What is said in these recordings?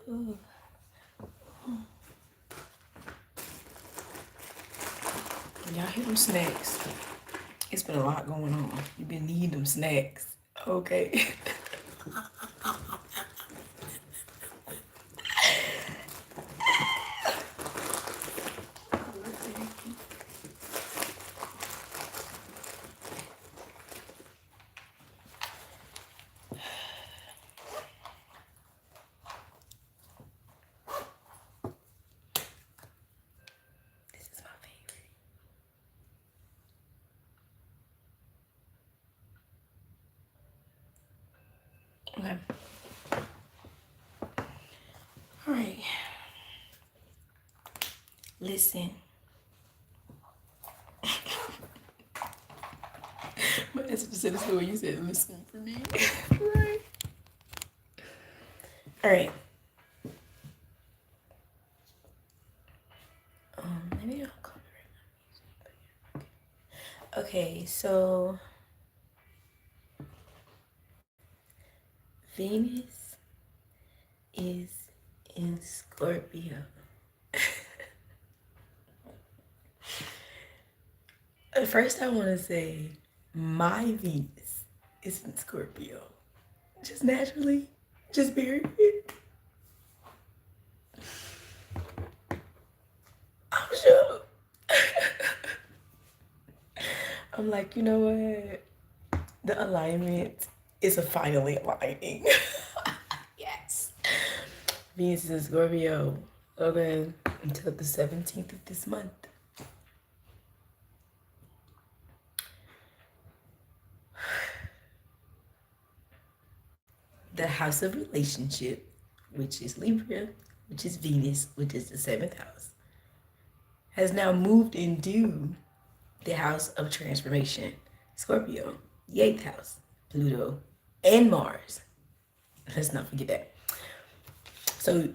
Ooh. Y'all hear them snacks? It's been a lot going on. You've been needing them snacks. Okay. This is my favorite. Okay. All right. Listen. My answer said it's the way you said listen for me. Right. All right. Maybe I'll cover it. Okay, so Venus is in Scorpio. First, I want to say my Venus is in Scorpio. Just naturally. Just period. I'm sure. I'm like, you know what? The alignment is finally aligning. Yes. Venus is in Scorpio. Okay. Until the 17th of this month. The house of relationship, which is Libra, which is Venus, which is the 7th house, has now moved into the house of transformation, Scorpio, the 8th house, Pluto, and Mars. Let's not forget that. So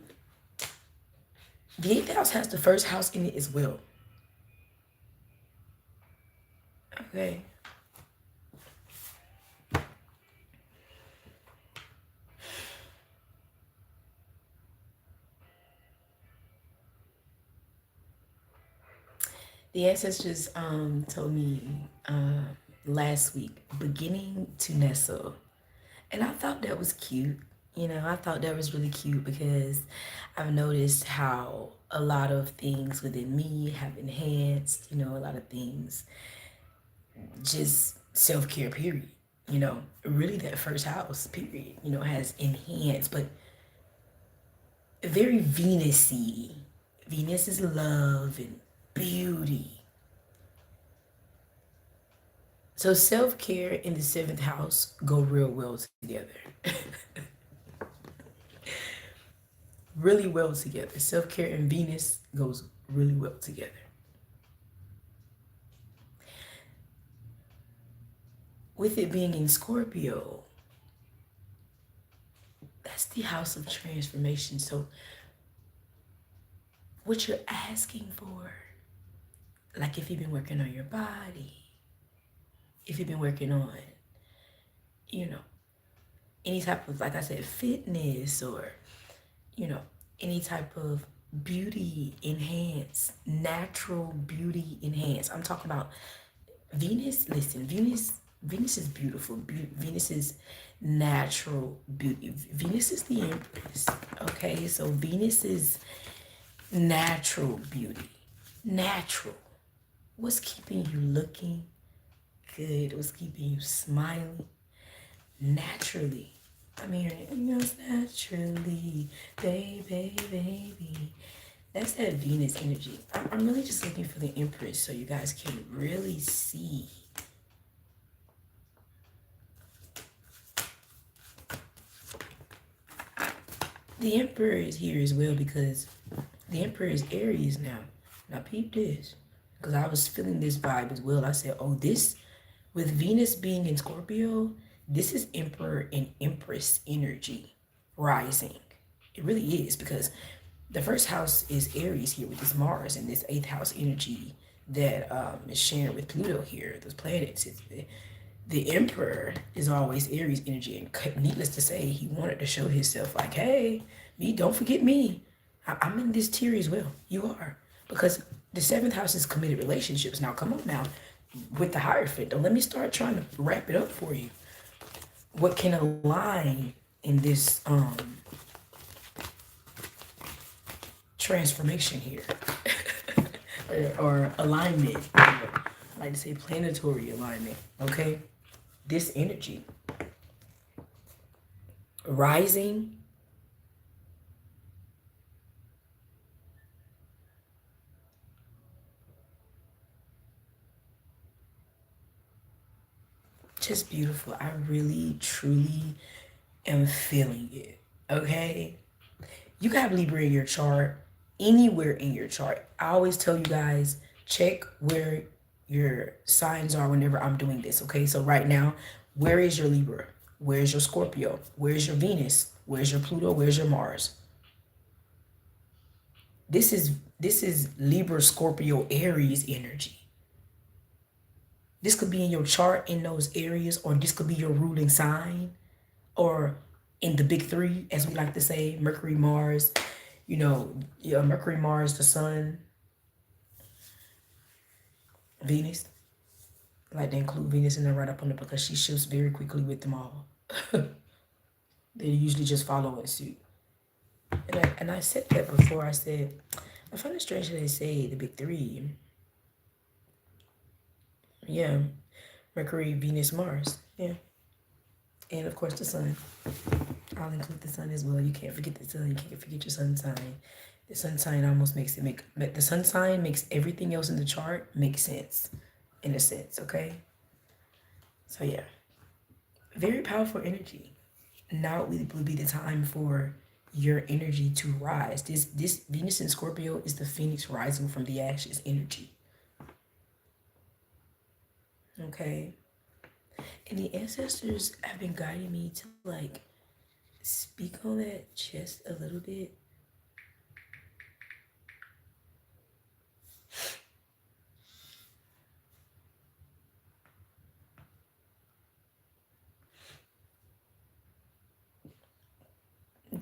the 8th house has the first house in it as well. Okay. The ancestors told me last week, beginning to nestle. And I thought that was cute. You know, I thought that was really cute because I've noticed how a lot of things within me have enhanced, you know, a lot of things, just self-care, period. You know, really that first house, period, you know, has enhanced, but very Venus-y. Venus is love and beauty. So self-care and the 7th house go real well together. Really well together. Self-care and Venus goes really well together. With it being in Scorpio, that's the house of transformation. So what you're asking for, like if you've been working on your body, if you've been working on, you know, any type of, like I said, fitness, or, you know, any type of beauty enhance, natural beauty enhance. I'm talking about Venus. Listen, Venus is beautiful. Venus is natural beauty. Venus is the Empress. Okay, so Venus is natural beauty. Natural. What's keeping you looking good? What's keeping you smiling? Naturally. I'm hearing anything else naturally, baby, baby. That's that Venus energy. I'm really just looking for the Empress so you guys can really see. The Emperor is here as well because the Emperor is Aries now. Now peep this, because I was feeling this vibe as well. I said, oh, this, with Venus being in Scorpio, this is Emperor and Empress energy rising. It really is, because the first house is Aries here with this Mars and this 8th house energy that is shared with Pluto here, those planets. The Emperor is always Aries energy, and needless to say, he wanted to show himself like, hey, Me, don't forget me. I'm in this tier as well. You are. Because the 7th house is committed relationships. Now, come on now. With the Hierophant, don't let me start trying to wrap it up for you. What can align in this transformation here? or alignment. I like to say planetary alignment. Okay? This energy. Rising. Just beautiful. I really, truly am feeling it. Okay? You can have Libra in your chart, anywhere in your chart. I always tell you guys, check where your signs are whenever I'm doing this. Okay? So right now, where is your Libra? Where's your Scorpio? Where's your Venus? Where's your Pluto? Where's your Mars? This is Libra, Scorpio, Aries energy. This could be in your chart in those areas, or this could be your ruling sign, or in the big three, as we like to say, Mercury, Mars, Mercury, Mars, the Sun, Venus. I like to include Venus in there right up on it because she shifts very quickly with them all. They usually just follow in suit. And I said that before. I said, I find it strange that they say the big three. Yeah, Mercury, Venus, Mars. Yeah. And of course the Sun. I'll include the Sun as well. You can't forget the Sun. You can't forget your Sun sign. The Sun sign almost makes it the Sun sign makes everything else in the chart make sense, in a sense. Okay. So yeah, very powerful energy. Now will be the time for your energy to rise. This Venus in Scorpio is the phoenix rising from the ashes energy. Okay. And the ancestors have been guiding me to like speak on that just a little bit.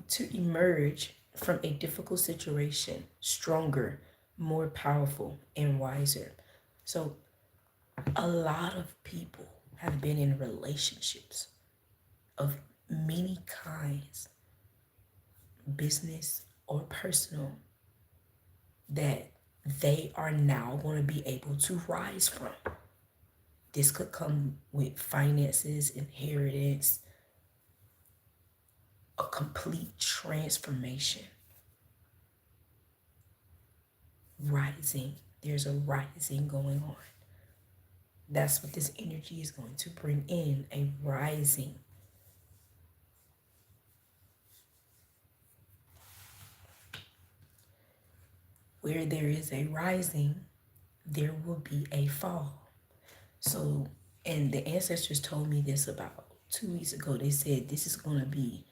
To emerge from a difficult situation stronger, more powerful, and wiser. So a lot of people have been in relationships of many kinds, business or personal, that they are now going to be able to rise from. This could come with finances, inheritance, a complete transformation. Rising. There's a rising going on. That's what this energy is going to bring in, a rising. Where there is a rising, there will be a fall. So, and the ancestors told me this about 2 weeks ago. They said this is going to be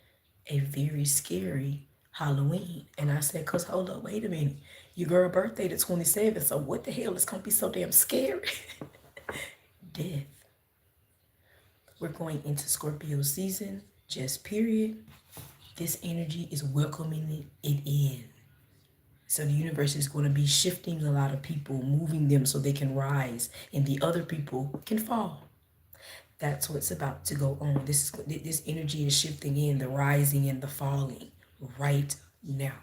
a very scary Halloween. And I said, because hold up, wait a minute. Your girl birthday the 27th, so what the hell is going to be so damn scary? Death. We're going into Scorpio season, just period. This energy is welcoming it in. So the universe is going to be shifting a lot of people, moving them so they can rise, and the other people can fall. That's what's about to go on. This energy is shifting in, the rising and the falling right now.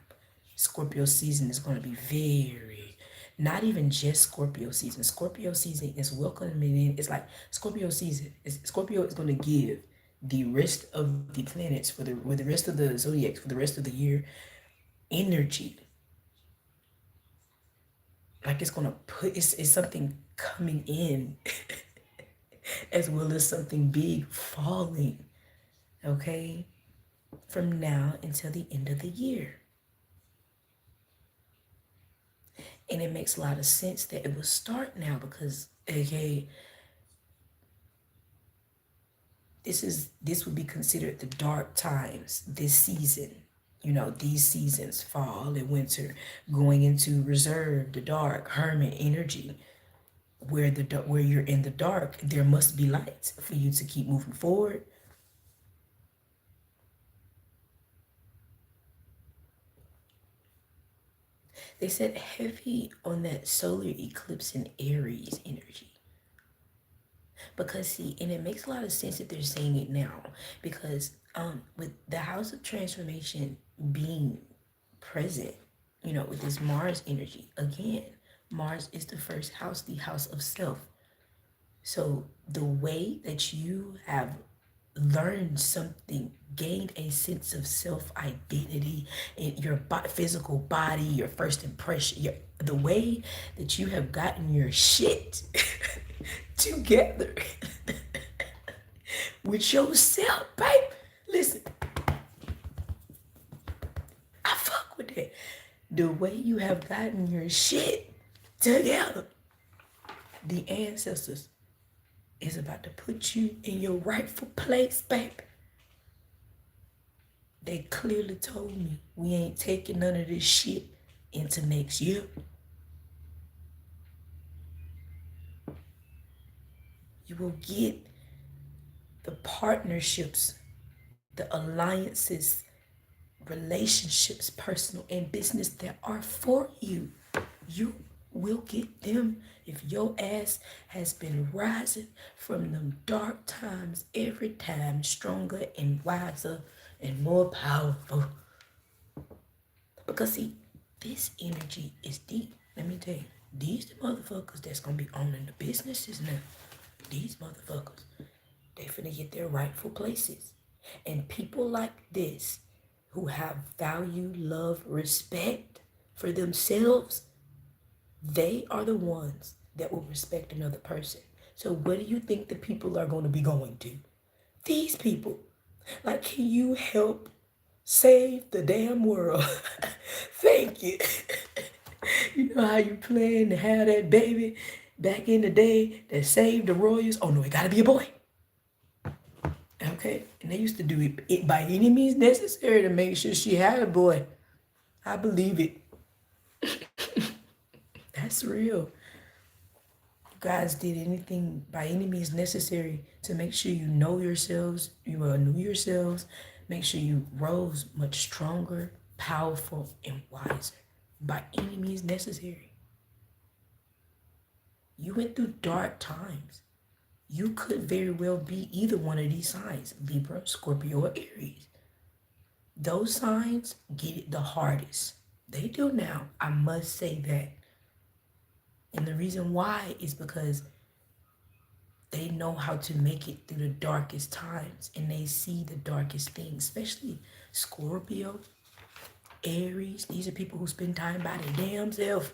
Scorpio season is going to be very, not even just Scorpio season. Scorpio season is welcoming in. It's like Scorpio season. Scorpio is going to give the rest of the planets for the rest of the zodiacs for the rest of the year energy. Like it's going to put, it's something coming in as well as something big falling. Okay? From now until the end of the year. And it makes a lot of sense that it will start now because, okay, this would be considered the dark times this season. You know, these seasons, fall and winter, going into reserve, the dark, hermit energy, where you're in the dark, there must be light for you to keep moving forward. They said heavy on that solar eclipse in Aries energy. Because see, and it makes a lot of sense that they're saying it now. Because with the house of transformation being present, you know, with this Mars energy, again, Mars is the first house, the house of self. So the way that you have learned something, gained a sense of self-identity in your physical body, your first impression, the way that you have gotten your shit together with yourself, babe. Listen, I fuck with that. The way you have gotten your shit together, the ancestors is about to put you in your rightful place, baby. They clearly told me we ain't taking none of this shit into next year. You will get the partnerships, the alliances, relationships, personal and business that are for you. You will get them if your ass has been rising from them dark times every time, stronger and wiser and more powerful. Because see, this energy is deep. Let me tell you, these the motherfuckers that's gonna be owning the businesses now. These motherfuckers, they finna get their rightful places. And people like this who have value, love, respect for themselves, they are the ones that will respect another person. So what do you think the people are going to be going to? These people. Like, can you help save the damn world? Thank you. You know how you plan to have that baby back in the day that saved the royals? Oh no, it gotta be a boy. Okay? And they used to do it by any means necessary to make sure she had a boy. I believe it. That's real. You guys did anything by any means necessary to make sure you know yourselves, you knew yourselves, make sure you rose much stronger, powerful, and wiser by any means necessary. You went through dark times. You could very well be either one of these signs, Libra, Scorpio, or Aries. Those signs get it the hardest. They do now, I must say that. And the reason why is because they know how to make it through the darkest times and they see the darkest things, especially Scorpio, Aries. These are people who spend time by their damn self.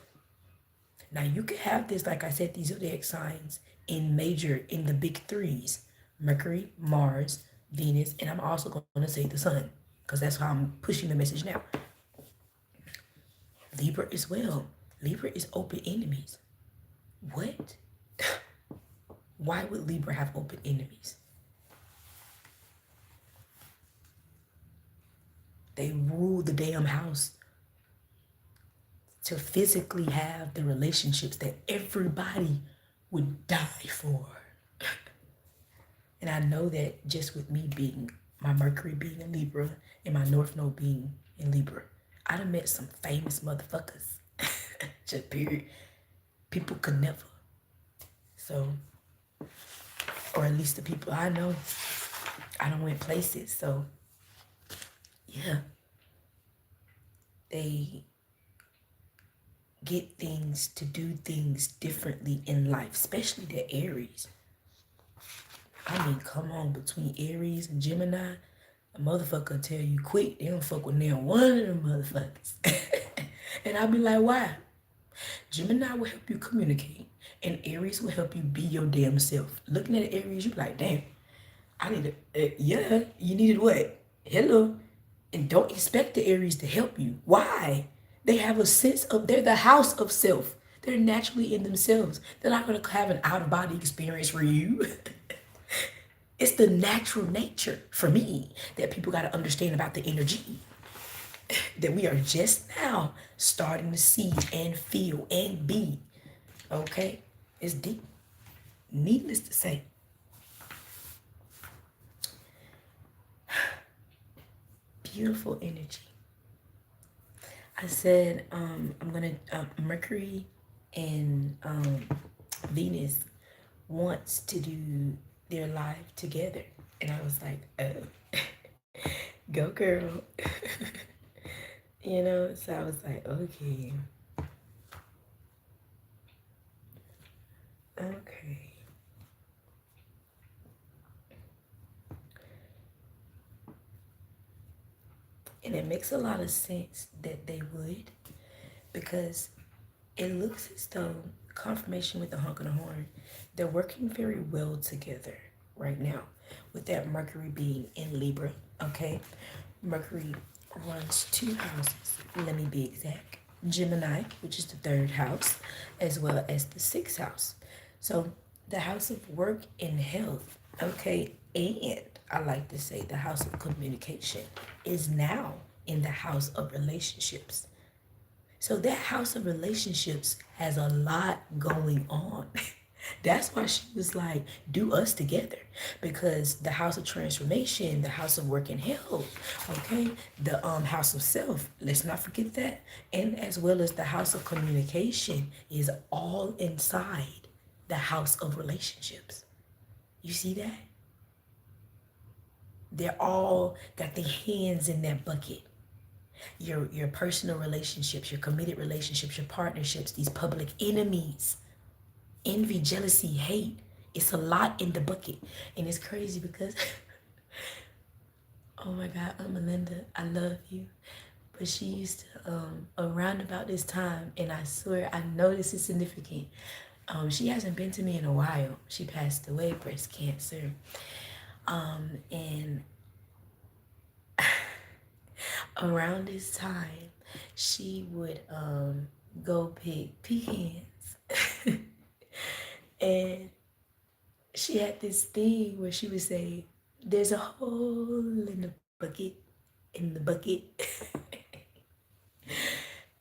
Now you can have this, like I said, these zodiac signs in the big threes: Mercury, Mars, Venus, and I'm also going to say the sun, because that's how I'm pushing the message now. Libra as well. Libra is open enemies. What? Why would Libra have open enemies? They rule the damn house to physically have the relationships that everybody would die for. And I know that just with me being, my Mercury being in Libra and my North Node being in Libra, I'd have met some famous motherfuckers. Just period. People could never. So, or at least the people I know, I don't went places. So, yeah. They get things to do things differently in life, especially the Aries. I mean, come on, between Aries and Gemini, a motherfucker tell you quick, they don't fuck with now one of them motherfuckers. And I'll be like, why? Gemini will help you communicate, and Aries will help you be your damn self. Looking at Aries, you be like, damn, I need yeah, you needed what? Hello. And don't expect the Aries to help you. Why? They have a sense of, they're the house of self. They're naturally in themselves. They're not going to have an out-of-body experience for you. It's the natural nature for me that people got to understand about the energy that we are just now starting to see and feel and be. Okay? It's deep. Needless to say. Beautiful energy. I said, I'm gonna Mercury and Venus wants to do their live together, and I was like, oh, go girl, you know. So I was like, okay, okay. And it makes a lot of sense that they would, because it looks as though confirmation with the honk of the horn, they're working very well together right now, with that Mercury being in Libra. Okay, Mercury runs two houses. Let me be exact: Gemini, which is the third house, as well as the sixth house. So the house of work and health, okay, and I like to say the house of communication is now in the house of relationships. So that house of relationships has a lot going on. That's why she was like, do us together. Because the house of transformation, the house of work and health, okay, the house of self, let's not forget that. And as well as the house of communication is all inside the house of relationships. You see that? They're all got their hands in that bucket. Your personal relationships, your committed relationships, your partnerships, these public enemies, envy, jealousy, hate. It's a lot in the bucket. And it's crazy because oh my God, Melinda, I love you. But she used to around about this time, and I swear I know this is significant. She hasn't been to me in a while. She passed away, breast cancer. And around this time, she would go pick pecans. And she had this thing where she would say, there's a hole in the bucket.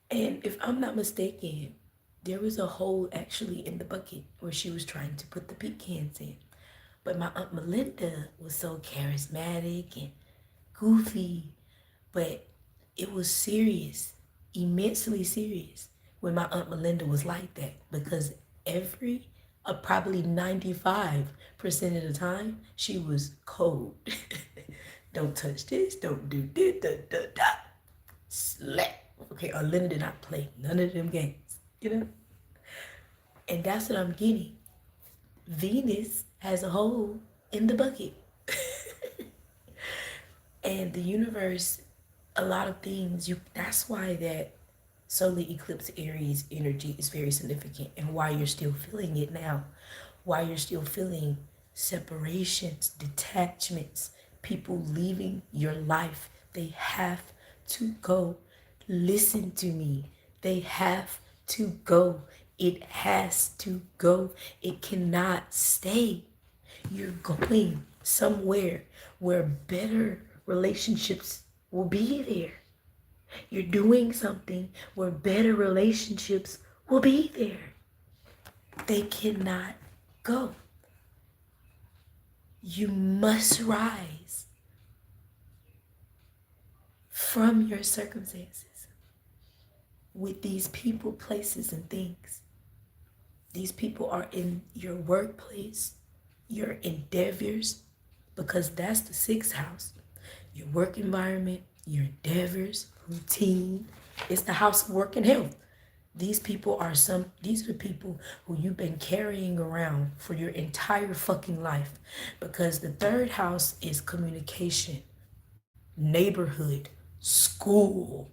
And if I'm not mistaken, there was a hole actually in the bucket where she was trying to put the pecans in. But my Aunt Melinda was so charismatic and goofy, but it was serious, immensely serious when my Aunt Melinda was like that, because probably 95% of the time, she was cold. Don't touch this, don't do this, da, da, da. Slap. Okay, Linda did not play none of them games, you know? And that's what I'm getting. Venus has a hole in the bucket. And the universe, a lot of things, that's why that solar eclipse Aries energy is very significant, and why you're still feeling it now, why you're still feeling separations, detachments, people leaving your life. They have to go. Listen to me. They have to go. It has to go. It cannot stay. You're going somewhere where better relationships will be there. You're doing something where better relationships will be there. They cannot go. You must rise from your circumstances with these people, places, and things. These people are in your workplace, your endeavors, because that's the sixth house. Your work environment, your endeavors, routine. It's the house of work and health. These are people who you've been carrying around for your entire fucking life, because the third house is communication, neighborhood, school.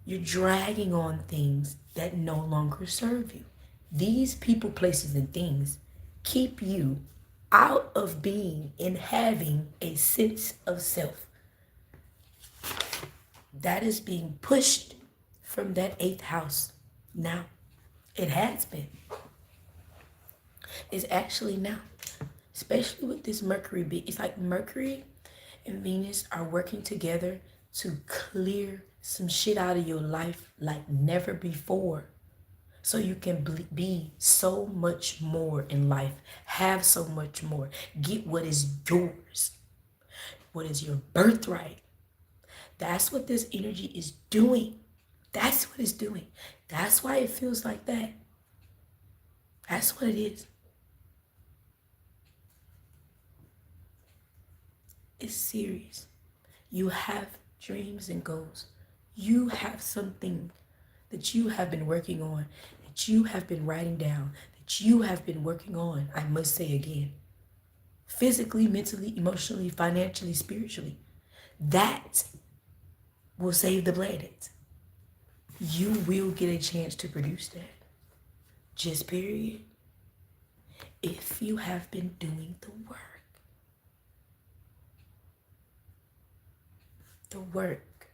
You're dragging on things that no longer serve you. These people, places, and things keep you out of being and having a sense of self. That is being pushed from that eighth house now. It has been. It's actually now. Especially with this Mercury. It's like Mercury and Venus are working together to clear some shit out of your life like never before. So you can be so much more in life. Have so much more. Get what is yours. What is your birthright. That's what this energy is doing. That's what it's doing. That's why it feels like that. That's what it is. It's serious. You have dreams and goals. You have something that you have been working on, that you have been writing down, that you have been working on, I must say again. Physically, mentally, emotionally, financially, spiritually. That will save the planet. You will get a chance to produce that. Just period. If you have been doing the work. The work.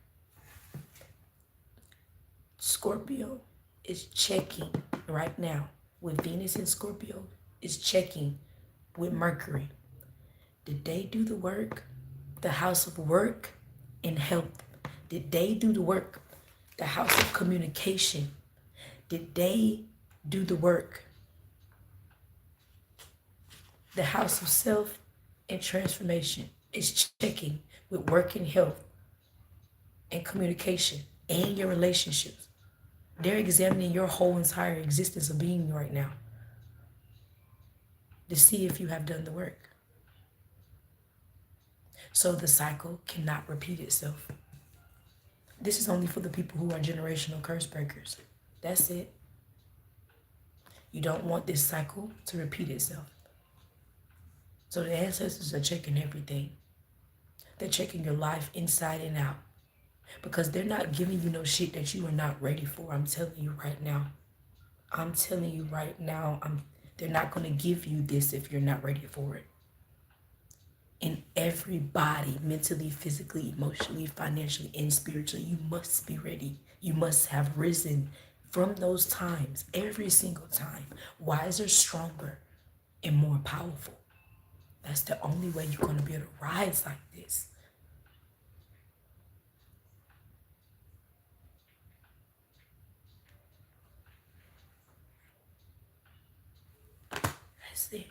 Scorpio is checking right now with Venus and Scorpio is checking with Mercury. Did they do the work? The house of work and health. Did they do the work? The house of communication. Did they do the work? The house of self and transformation is checking with work and health and communication and your relationships. They're examining your whole entire existence of being right now to see if you have done the work. So the cycle cannot repeat itself. This is only for the people who are generational curse breakers. That's it. You don't want this cycle to repeat itself. So the ancestors are checking everything. They're checking your life inside and out. Because they're not giving you no shit that you are not ready for. I'm telling you right now. I'm telling you right now. They're not going to give you this if you're not ready for it. In every body, mentally, physically, emotionally, financially, and spiritually, you must be ready. You must have risen from those times, every single time, wiser, stronger, and more powerful. That's the only way you're going to be able to rise like this. That's it.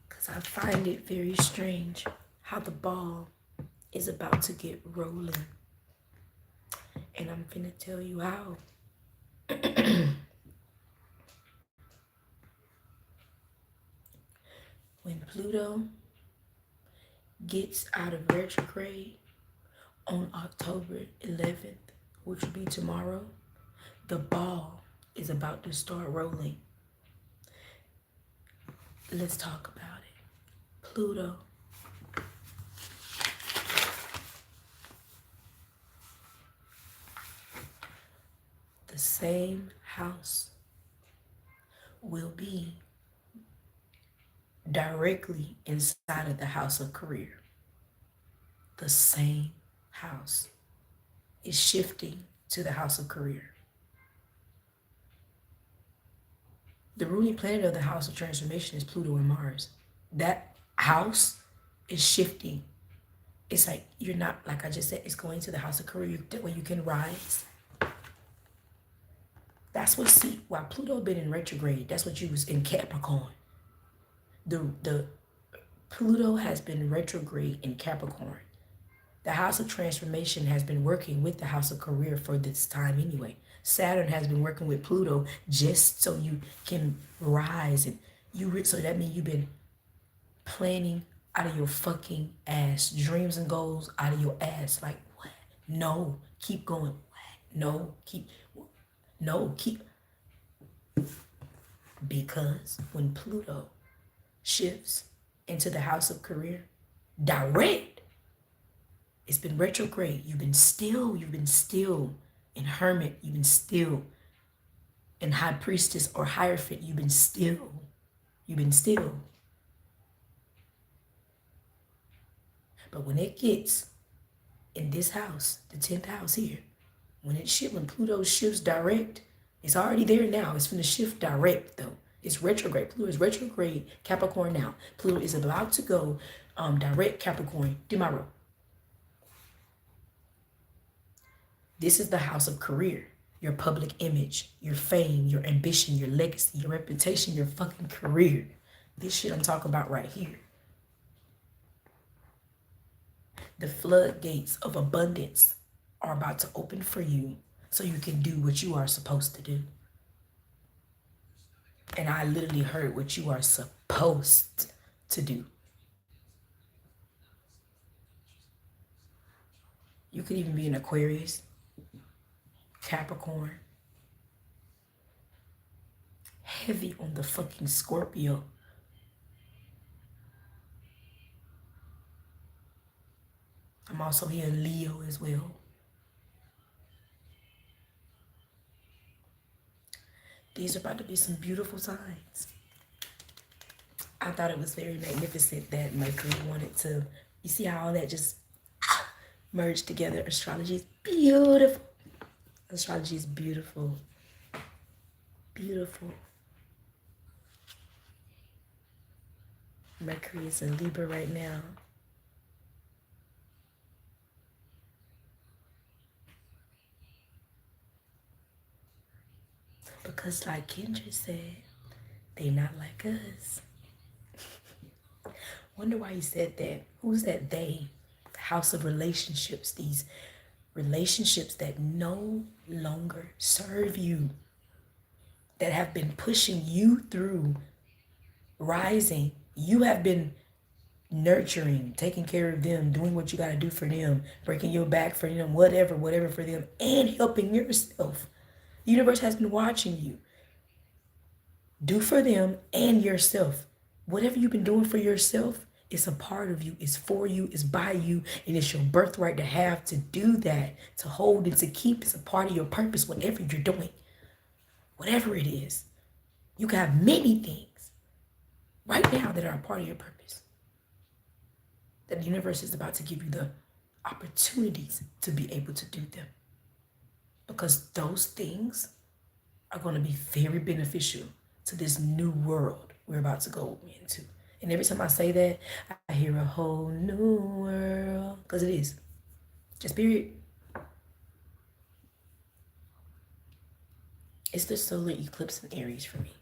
Because I find it very strange how the ball is about to get rolling. And I'm finna tell you how. When Pluto gets out of retrograde on October 11th, which will be tomorrow, the ball is about to start rolling. Let's talk about it. Pluto. The same house will be directly inside of the house of career. The same house is shifting to the house of career. The ruling planet of the house of transformation is Pluto and Mars. That house is shifting. It's like you're not, like I just said, it's going to the house of career where you can rise. That's what, see, while Pluto been in retrograde, that's what you was in Capricorn. The Pluto has been retrograde in Capricorn. The house of transformation has been working with the house of career for this time anyway. Saturn has been working with Pluto just so you can rise, and so that means you've been planning out of your fucking ass, dreams and goals out of your ass. Like, what? No, keep going. What? No, keep. Because when Pluto shifts into the house of career, direct, it's been retrograde. You've been still in hermit, you've been still in high priestess or hierophant, you've been still. But when it gets in this house, the 10th house here, when Pluto shifts direct, it's already there now. It's going to shift direct though. It's retrograde. Pluto is retrograde Capricorn now. Pluto is about to go direct Capricorn tomorrow. This is the house of career, your public image, your fame, your ambition, your legacy, your reputation, your fucking career. This shit I'm talking about right here. The floodgates of abundance are about to open for you so you can do what you are supposed to do. And I literally heard what you are supposed to do. You could even be an Aquarius, Capricorn, heavy on the fucking Scorpio. I'm also here in Leo as well. These are about to be some beautiful signs. I thought it was very magnificent that Mercury wanted to, you see how all that just merged together. Astrology is beautiful. Astrology is beautiful. Beautiful. Mercury is in Libra right now. Because like Kendra said, they not like us. Wonder why he said that. Who's that they? The house of relationships. These relationships that no longer serve you. That have been pushing you through rising. You have been nurturing, taking care of them, doing what you got to do for them, breaking your back for them, whatever for them, and helping yourself. The universe has been watching you. Do for them and yourself. Whatever you've been doing for yourself, it's a part of you, it's for you, it's by you, and it's your birthright to have, to do that, to hold and to keep. It's a part of your purpose, whatever you're doing. Whatever it is. You can have many things right now that are a part of your purpose. That the universe is about to give you the opportunities to be able to do them. Because those things are going to be very beneficial to this new world we're about to go into. And every time I say that, I hear a whole new world. Because it is. Just period. It's the solar eclipse in Aries for me.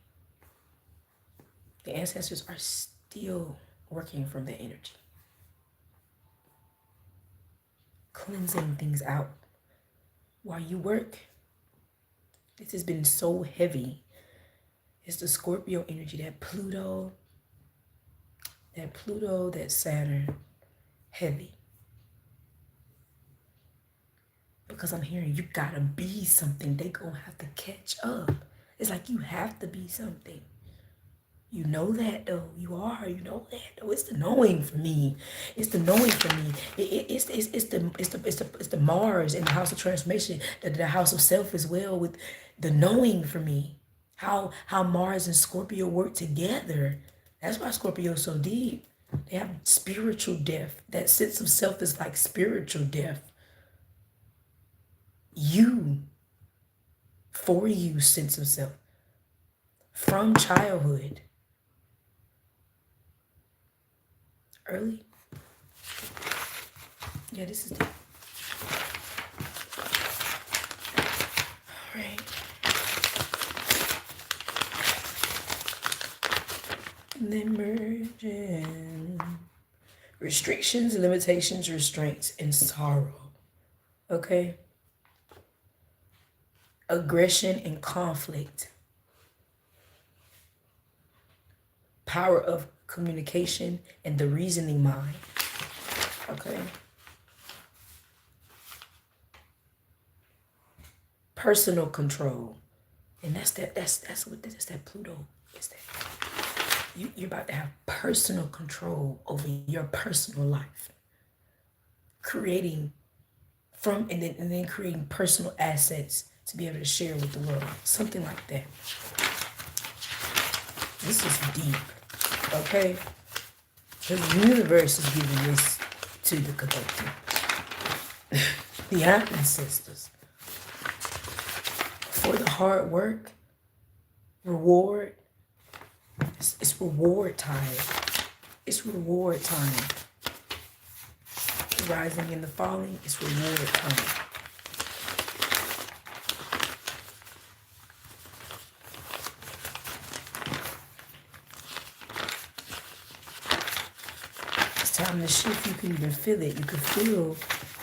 The ancestors are still working from that energy. Cleansing things out while you work. This has been so heavy. It's the Scorpio energy, that Pluto, that Saturn, heavy. Because I'm hearing you gotta be something. They gonna have to catch up. It's like you have to be something. You know that though. You are. You know that though. It's the knowing for me. It's the knowing for me. It's the Mars in the house of transformation, the house of self as well, with the knowing for me. How Mars and Scorpio work together. That's why Scorpio is so deep. They have spiritual death. That sense of self is like spiritual death. You, for you, sense of self. From childhood. Early. Yeah, this is deep. All right. And then merging. Restrictions, limitations, restraints, and sorrow. Okay? Aggression and conflict. Power of communication and the reasoning mind. Okay? Personal control. And that's that Pluto. Is that you're about to have personal control over your personal life. Creating from and then creating personal assets to be able to share with the world. Something like that. This is deep. Okay? The universe is giving this to the collective. The ancestors. For the hard work, reward. It's reward time. It's reward time. The rising and the falling, it's reward time. It's time from the shift, you can even feel it. You could feel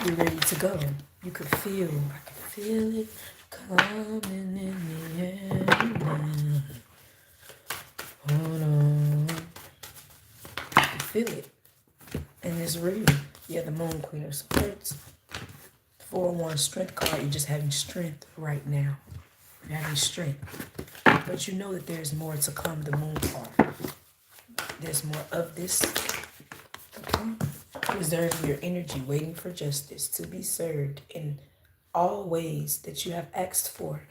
you're ready to go. You could feel, I can feel it coming in the air now. Hold on. You can feel it. And it's real. Yeah, the Moon, Queen of Swords. 4-1 strength card. You're just having strength right now. You're having strength. But you know that there's more to come, the Moon card. There's more of this. Okay? Reserve your energy, waiting for justice to be served in all ways that you have asked for.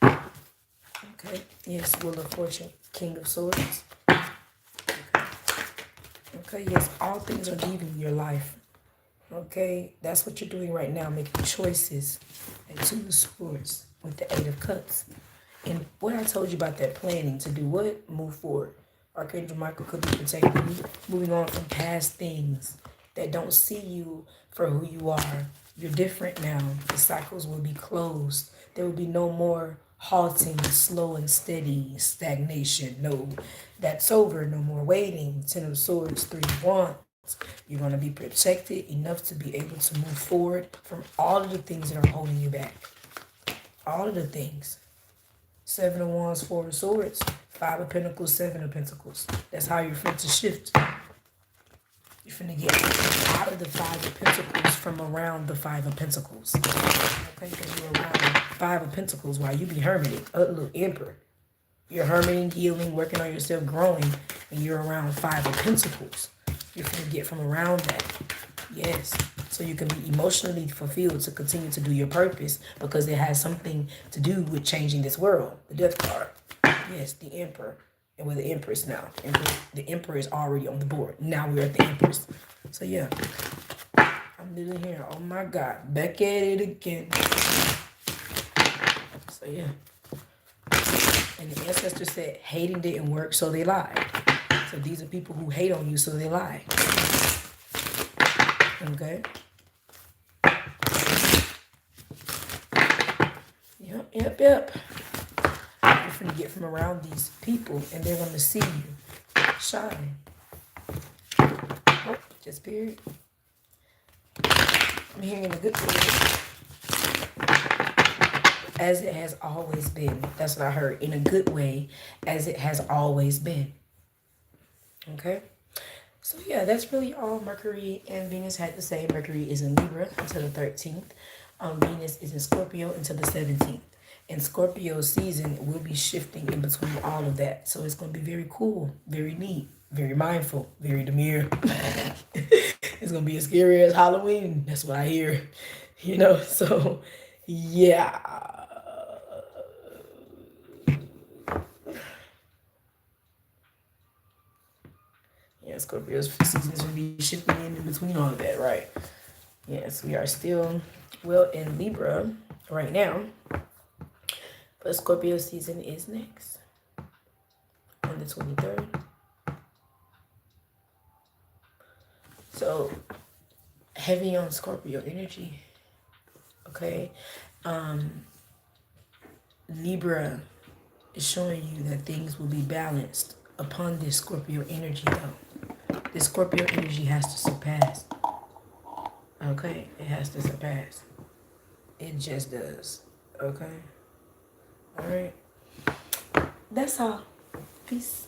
Okay? Yes, Wheel of Fortune, King of Swords. Okay, yes, all things are leaving your life. Okay, that's what you're doing right now, making choices. And 2 of Swords with the 8 of Cups. And what I told you about that planning to do what? Move forward. Archangel Michael could be protecting you, moving on from past things that don't see you for who you are. You're different now. The cycles will be closed. There will be no more halting, slow and steady, stagnation. No, that's over. No more waiting. 10 of Swords, 3 of Wands. You're going to be protected enough to be able to move forward from all of the things that are holding you back. All of the things. 7 of Wands, 4 of Swords, 5 of Pentacles, 7 of Pentacles. That's how you're finna shift. You're finna get out of the 5 of Pentacles from around the 5 of Pentacles. Okay, because you're around the 5 of Pentacles while you be hermiting. Look, Emperor. You're hermiting, healing, working on yourself, growing, and you're around 5 of Pentacles. You're finna get from around that. Yes. So you can be emotionally fulfilled to continue to do your purpose because it has something to do with changing this world. The Death card. Yes, the Emperor. And we're the Empress now. The Emperor is already on the board. Now we're at the Empress. So yeah. I'm literally here. Oh my God. Back at it again. So yeah. And the ancestor said hating didn't work, so they lied. So these are people who hate on you, so they lie. Okay. Yep. You're gonna get from around these people and they're gonna see you shine. Oh, just period. I'm hearing a good way. As it has always been. That's what I heard. In a good way, as it has always been. Okay. So yeah, that's really all Mercury and Venus had to say. Mercury is in Libra until the 13th. Venus is in Scorpio until the 17th. And Scorpio season will be shifting in between all of that. So it's going to be very cool, very neat, very mindful, very demure. It's going to be as scary as Halloween. That's what I hear. You know, so yeah. Yeah, Scorpio's season is going to be shifting in between all of that, right? Yes, we are still, well, in Libra right now. But Scorpio season is next. On the 23rd. So, heavy on Scorpio energy. Okay? Libra is showing you that things will be balanced upon this Scorpio energy, though. This Scorpio energy has to surpass. Okay? It has to surpass. It just does. Okay? All right? That's all. Peace.